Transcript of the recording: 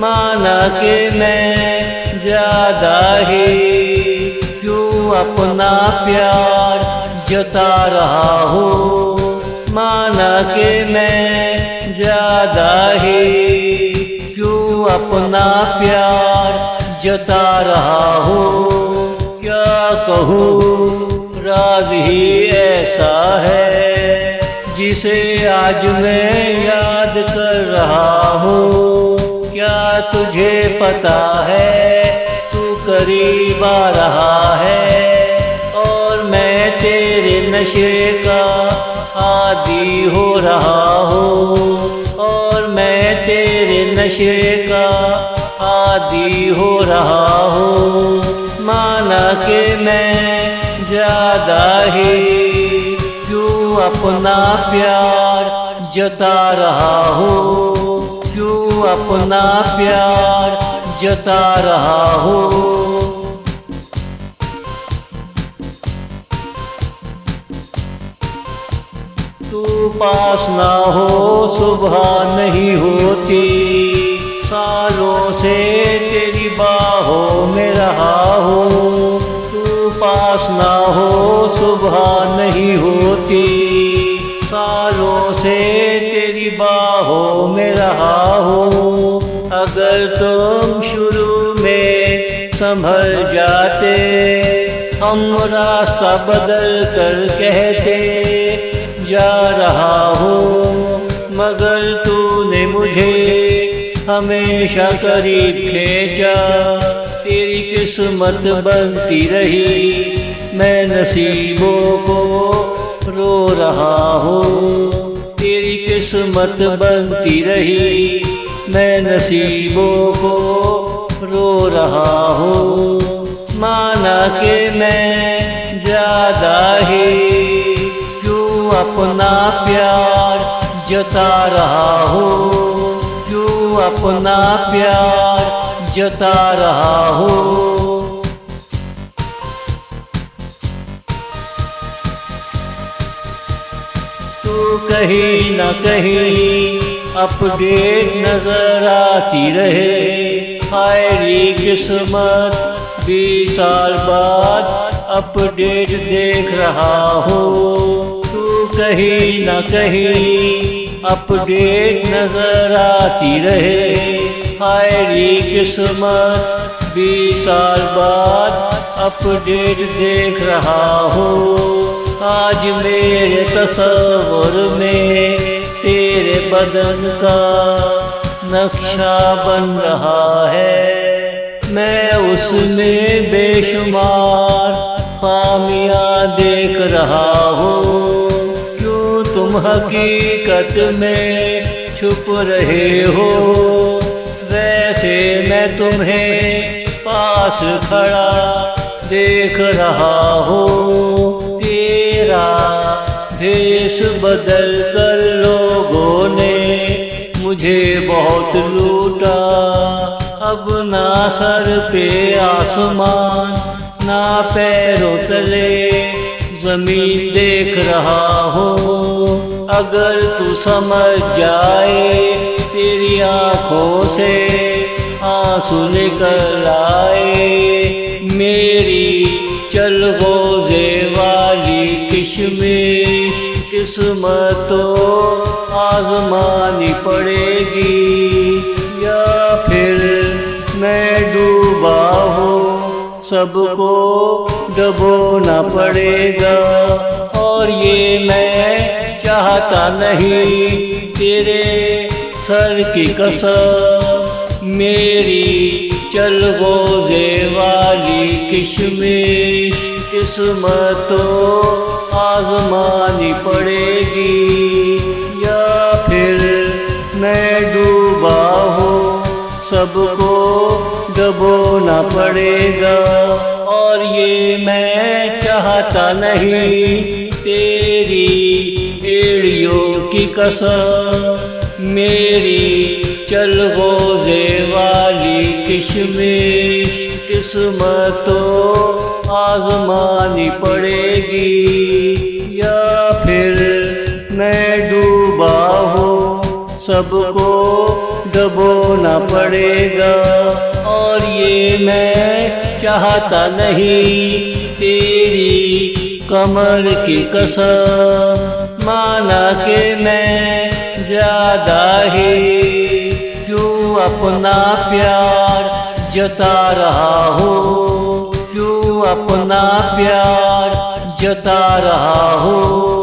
माना कि मैं ज्यादा ही क्यों अपना प्यार जता रहा हूँ। माना कि मैं ज्यादा ही क्यों अपना प्यार जता रहा हूँ। क्या कहूँ राज ही ऐसा है जिसे आज मैं याद कर रहा हूँ। क्या तुझे पता है तू करीब आ रहा है और मैं तेरे नशे का आदी हो रहा हूँ। और मैं तेरे नशे का आदी हो रहा हूँ। माना कि मैं ज्यादा ही क्यों अपना प्यार जता रहा हूँ। क्यों अपना प्यार जता रहा हूँ। तू पास ना हो सुबह नहीं होती। सालों से तेरी बाहों में रहा हूँ। तू पास ना हो सुबह नहीं होती। सालों से तेरी बाहों में रहा हूँ। अगर तुम शुरू में संभल जाते हम रास्ता बदल कर कहते जा रहा हूँ। मगर तूने मुझे हमेशा करीब खींचा। तेरी किस्मत बनती रही मैं नसीबों को रो रहा हूँ। तेरी किस्मत बनती रही मैं नसीबों को रो रहा हूँ। माना कि मैं ज्यादा ही क्यों अपना प्यार जता रहा हूँ। क्यों अपना प्यार जता रहा हूँ। तू कहीं न कहीं अपडेट नजर आती रहे। हायरी किस्मत 20 साल बाद अपडेट देख रहा हूँ। तू कहीं न कहीं अपडेट नजर आती रहे। हायरी किस्मत 20 साल बाद अपडेट देख रहा हूँ। आज मेरे तस्वुर में तेरे बदन का नक्शा बन रहा है। मैं उसमें बेशुमार खामियां देख रहा हूँ। क्यों तुम हकीकत में छुप रहे हो। वैसे मैं तुम्हें पास खड़ा देख रहा हूँ। तेरा भेष बदल कर लोगों ने मुझे बहुत लूटा। अब ना सर पे आसमान ना पैरों तले जमीन देख रहा हूँ। अगर तू समझ जाए तेरी आँखों से आंसू निकल आए। मेरी चल गोज़े वाली किशमिश किस्मत तो आजमानी पड़ेगी। या फिर मैं डूबा हूँ सबको डुबोना पड़ेगा। और ये मैं चाहता नहीं तेरे सर की कसम। मेरी चल गोज़े वाली किशमिश किस्मत तो आजमानी पड़ेगी। या फिर मैं डूबा हूँ सबको डुबोना पड़ेगा। और ये मैं चाहता नहीं तेरी एड़ियों की कसम। मेरी चल गोज़े वाली किशमिश किस्मत तो आजमानी पड़ेगी। या फिर मैं डूबा हूँ सबको दबोना पड़ेगा। और ये मैं चाहता नहीं, तेरी कमर की कसम माना के मैं ज्यादा ही क्यों अपना प्यार जता रहा हो, क्यों अपना प्यार जता रहा हो।